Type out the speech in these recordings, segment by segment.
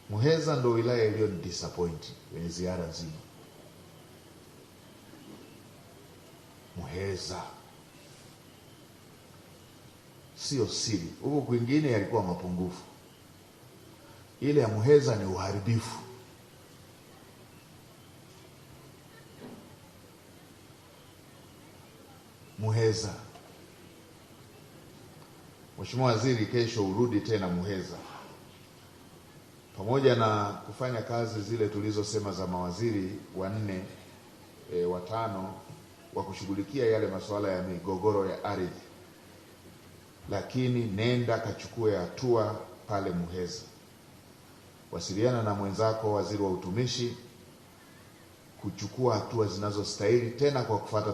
Muheza ndo wilaya iliyo disappoint kwenye ziara nzima. Muheza sio siri, huko kwingine yalikuwa mapungufu. Ile ya Muheza ni uharibifu. Muheza, Mheshimiwa Waziri, kesho urudi tena Muheza, pamoja na kufanya kazi zile tulizosema za mawaziri wanne watano wa kushughulikia yale masuala ya migogoro ya ardhi, lakini nenda kachukue hatua pale Muheza. Wasiliana na mwenzako waziri wa utumishi kuchukua hatua zinazostahili, tena kwa kufuata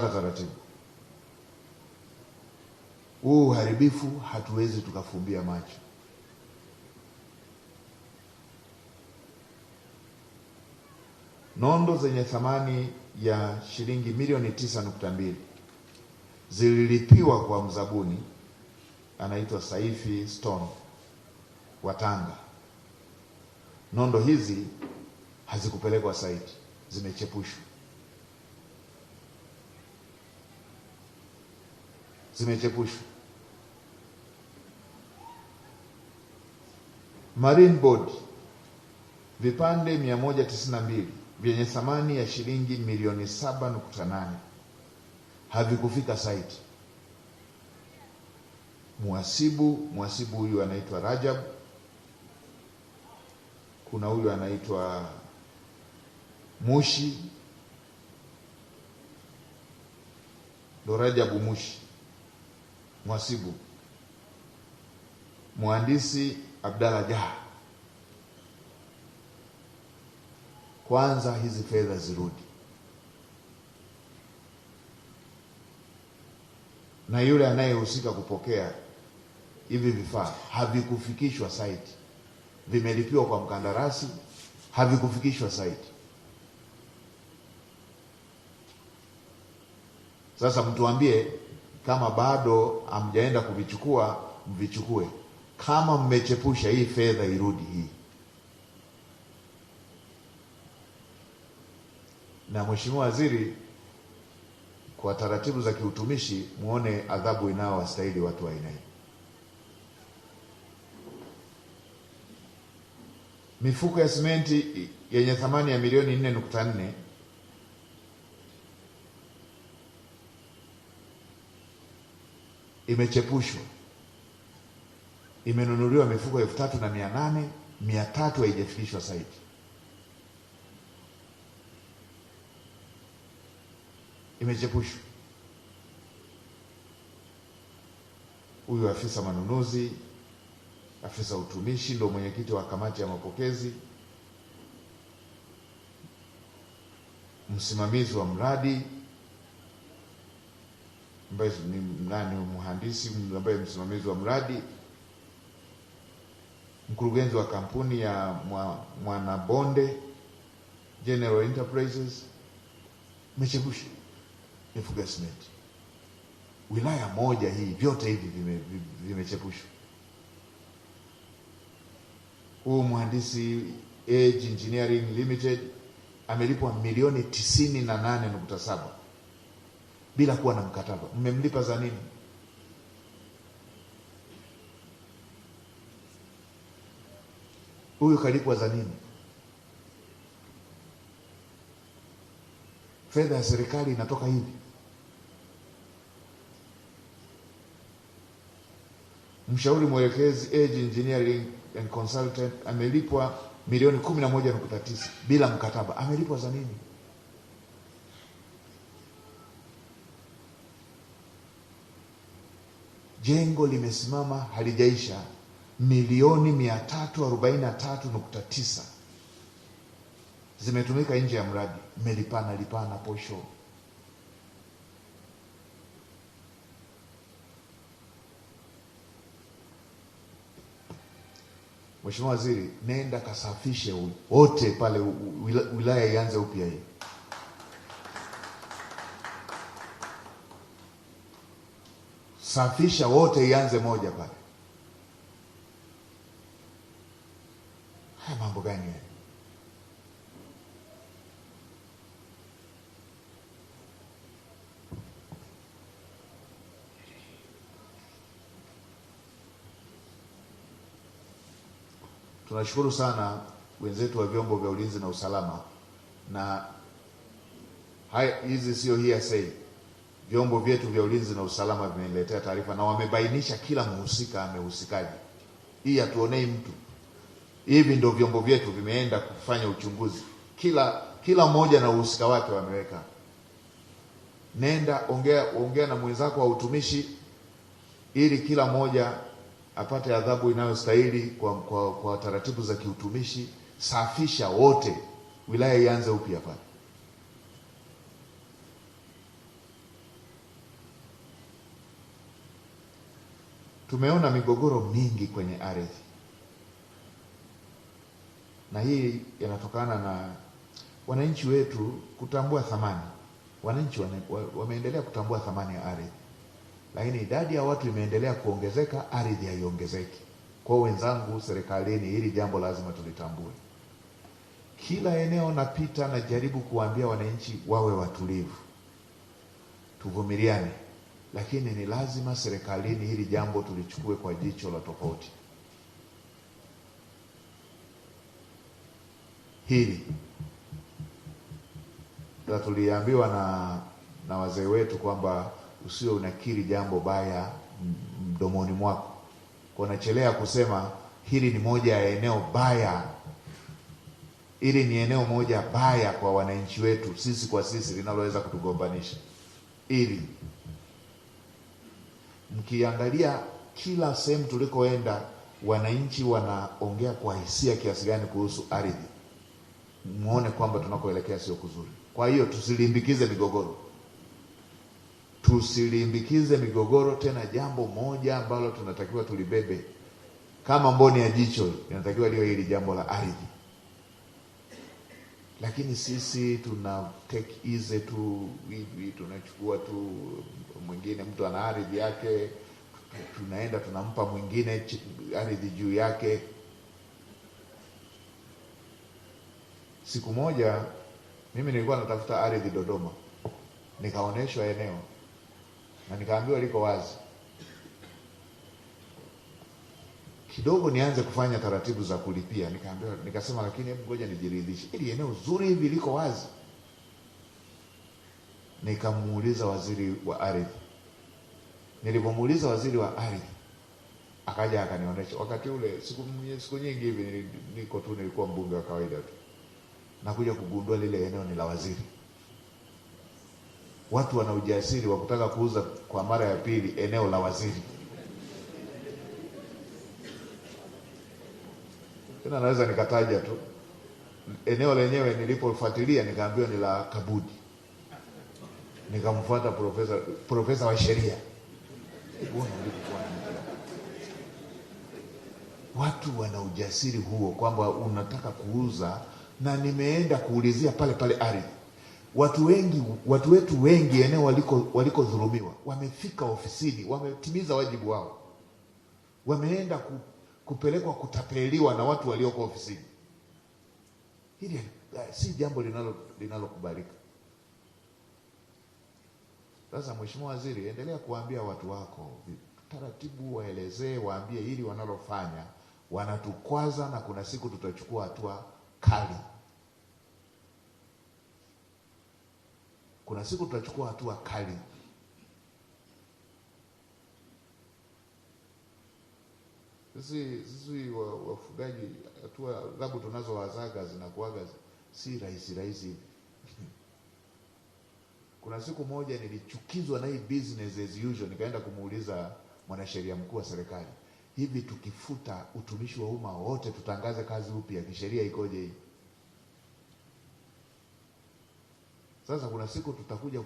taratibu. Huu uharibifu hatuwezi tukafumbia macho. Nondo zenye thamani ya shilingi milioni 9.2 zililipiwa kwa mzabuni anaitwa Saifi Stone wa Tanga. Nondo hizi hazikupelekwa site, zimechepushwa. Marine Board vipande 192 vyenye thamani ya shilingi milioni 7.8 havikufika site. Muhasibu huyu anaitwa Rajab, kuna huyu anaitwa Mushi, ndo Rajabu Mushi muhasibu, mhandisi Abdalla Jaha. Kwanza hizi fedha zirudi, na yule anayehusika kupokea hivi vifaa havikufikishwa site, vimelipiwa kwa mkandarasi, havikufikishwa site. Sasa mtuambie kama bado hamjaenda kuvichukua, mvichukue. Kama mmechepusha, hii fedha irudi hii. Na Mheshimiwa Waziri, kwa taratibu za kiutumishi, muone adhabu inayowastahili watu wa aina hii. Mifuko ya simenti yenye thamani ya milioni 4.4 imechepushwa. Imenunuliwa mifuko 3,800, 300 haijafikishwa site. Imechepushwa. Huyu afisa manunuzi, afisa utumishi, ndo mwenyekiti wa kamati ya mapokezi, msimamizi wa mradi ambaye ni mhandisi ambaye msimamizi wa mradi, mkurugenzi wa kampuni ya Mwanabonde General Enterprises. Mechepusha mifuko ya simenti. Wilaya moja hii, vyote hivi vimechepushwa. Huu mhandisi Edge Engineering Limited amelipwa milioni 98.7 bila kuwa na mkataba. Mmemlipa za nini? Huyu kalipwa za nini? Fedha ya serikali inatoka hivi. Mshauri mwelekezi Edge Engineering and Consultant amelipwa milioni 11.9 bila mkataba. Amelipwa za nini? Jengo limesimama halijaisha, milioni 343.9 zimetumika nje ya mradi. Lipana posho. Mheshimiwa Waziri, nenda kasafishe wote pale, wilaya ianze upya hii. safisha wote, ianze moja pale. Haya mambo gani haya? Tunashukuru sana wenzetu wa vyombo vya ulinzi na usalama, na hizi sio hearsay. Vyombo vyetu vya ulinzi na usalama vimeletea taarifa na wamebainisha kila mhusika amehusikaje. Hii hatuonei mtu. Hivi ndio vyombo vyetu vimeenda kufanya uchunguzi. Kila mmoja na uhusika wake wameweka. Nenda ongea na mwenzako wa utumishi ili kila mmoja apate adhabu inayostahili kwa taratibu za kiutumishi. Safisha wote, wilaya ianze upya pale. Tumeona migogoro mingi kwenye ardhi, na hii inatokana na wananchi wetu kutambua thamani. Wananchi wameendelea kutambua thamani ya ardhi, lakini idadi ya watu imeendelea kuongezeka, ardhi haiongezeki. Kwa wenzangu serikalini, hili jambo lazima tulitambue. Kila eneo napita na jaribu kuambia wananchi wawe watulivu, tuvumiliane, lakini ni lazima serikalini hili jambo tulichukue kwa jicho la tofauti. Hili ndio tuliambiwa na wazee wetu kwamba usiwe unakiri jambo baya mdomoni mwako. Kwa nachelea kusema hili ni moja ya eneo baya. Hili ni eneo moja baya kwa wananchi wetu, sisi kwa sisi, linaloweza kutugombanisha. Ili mkiangalia kila sehemu tulikoenda, wananchi wanaongea kwa hisia kiasi gani kuhusu ardhi, muone kwamba tunakoelekea sio kuzuri. Kwa hiyo tusilimbikize migogoro. Tusilimbikize migogoro tena. Jambo moja ambalo tunatakiwa tulibebe kama mboni ya jicho linatakiwa liwe hili jambo la ardhi. Lakini sisi tuna take easy tu, hivi tunachukua tu, mwingine mtu ana ardhi yake, tunaenda tunampa mwingine ardhi juu yake. Siku moja mimi nilikuwa natafuta ardhi Dodoma, nikaoneshwa eneo na nikaambiwa liko wazi. Kidogo nianze kufanya taratibu za kulipia, nikasema lakini hebu ngoja nijiridhishe, ili eneo zuri hivi liko wazi. Nikamuuliza waziri wa ardhi. Nilipomuuliza waziri wa ardhi, akaja akanionyesha. Wakati ule siku nyingi hivi nilikuwa mbunge wa kawaida tu, nakuja kugundua lile eneo ni la waziri. Watu wana ujasiri wa kutaka kuuza kwa mara ya pili eneo la waziri. Tena naweza nikataja tu eneo lenyewe. Nilipofuatilia nikaambiwa ni la Kabudi. Nikamfuata profesa wa sheria. Watu wana ujasiri huo kwamba unataka kuuza, na nimeenda kuulizia pale pale ardhi. Watu wetu wengi eneo waliko dhulumiwa wamefika ofisini, wametimiza wajibu wao, wameenda kupelekwa kutapeliwa na watu walioko ofisini. Hili si jambo linalokubalika. Sasa Mheshimiwa Waziri, endelea kuambia watu wako taratibu, waelezee, waambie hili wanalofanya wanatukwaza, na kuna siku tutachukua hatua kali. Kuna siku tutachukua hatua kali. Sisi wafugaji, hatua adhabu tunazowazaga zinakuaga si rahisi. Kuna siku moja nilichukizwa na hii business as usual, nikaenda kumuuliza mwanasheria mkuu wa serikali, hivi tukifuta utumishi wa umma wote tutangaze kazi upya, kisheria ikoje hii? Sasa kuna siku tutakuja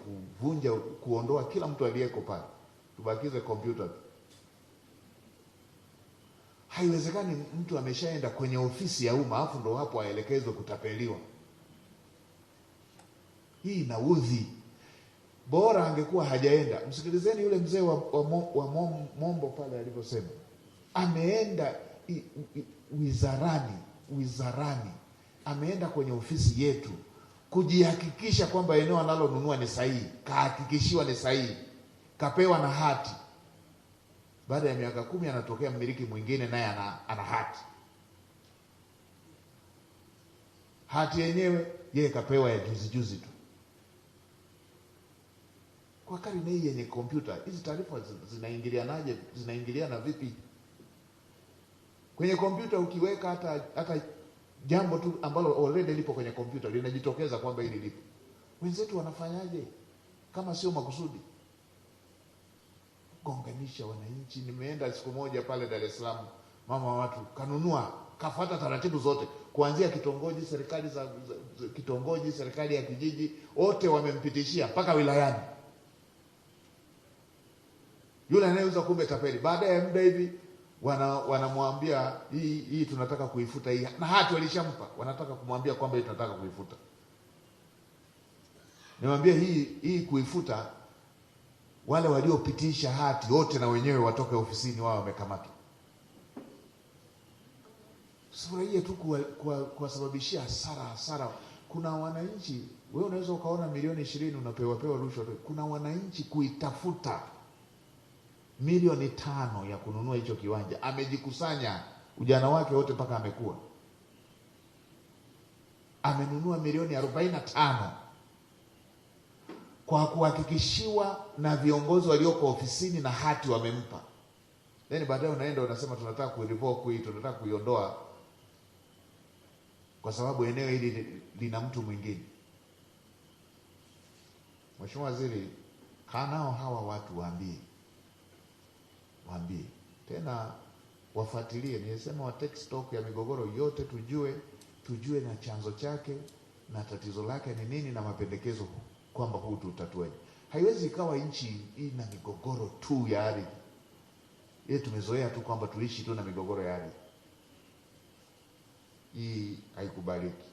kuondoa kila mtu aliyeko pale, tubakize kompyuta tu. Haiwezekani mtu ameshaenda kwenye ofisi ya umma afu ndo hapo aelekezwe kutapeliwa. Hii inaudhi. bora angekuwa hajaenda. Msikilizeni yule mzee wa Mombo pale alivyosema. Ameenda wizarani, ameenda kwenye ofisi yetu kujihakikisha kwamba eneo analonunua ni sahihi, kahakikishiwa ni sahihi, kapewa na hati. Baada ya miaka 10 anatokea mmiliki mwingine naye ana hati. Hati yenyewe yeye kapewa ya juzi tu. Kwa karne hii yenye kompyuta, hizi taarifa zinaingilianaje? Zinaingiliana vipi? Kwenye kompyuta ukiweka hata jambo tu ambalo already lipo kwenye kompyuta linajitokeza kwamba hili lipo. Wenzetu wanafanyaje kama sio makusudi? Gonganisha wananchi. Nimeenda siku moja pale Dar es Salaam, mama wa watu kanunua, kafuata taratibu zote kuanzia kitongoji, serikali za kitongoji, serikali ya kijiji, wote wamempitishia mpaka wilayani. Yule anayeuza kumbe tapeli. Baada ya muda hivi wanamwambia hii tunataka kuifuta hii, na hati walishampa, wanataka kumwambia kwamba hii tunataka kuifuta. Nimwambia hii kuifuta, wale waliopitisha hati wote na wenyewe watoke ofisini, wao wamekamatwa. Sifurahie tu kuwasababishia hasara. Kuna wananchi, wewe unaweza ukaona milioni 20 unapewa rushwa. Kuna wananchi kuitafuta milioni 5 ya kununua hicho kiwanja, amejikusanya ujana wake wote mpaka amekuwa, amenunua milioni 45 kwa kuhakikishiwa na viongozi walioko ofisini na hati wamempa. Then baadaye unaenda unasema tunataka kurevoke hii, tunataka kuiondoa kwa sababu eneo hili lina mtu mwingine. Mheshimiwa Waziri, kanao hawa watu waambie tena, wafuatilie. Nilisema wa take stock ya migogoro yote, tujue na chanzo chake na tatizo lake ni nini, na mapendekezo kwamba huu tutatue. Haiwezi ikawa nchi ina migogoro tu ya ardhi. Tumezoea tu kwamba tuishi tu na migogoro ya ardhi. Hii haikubaliki.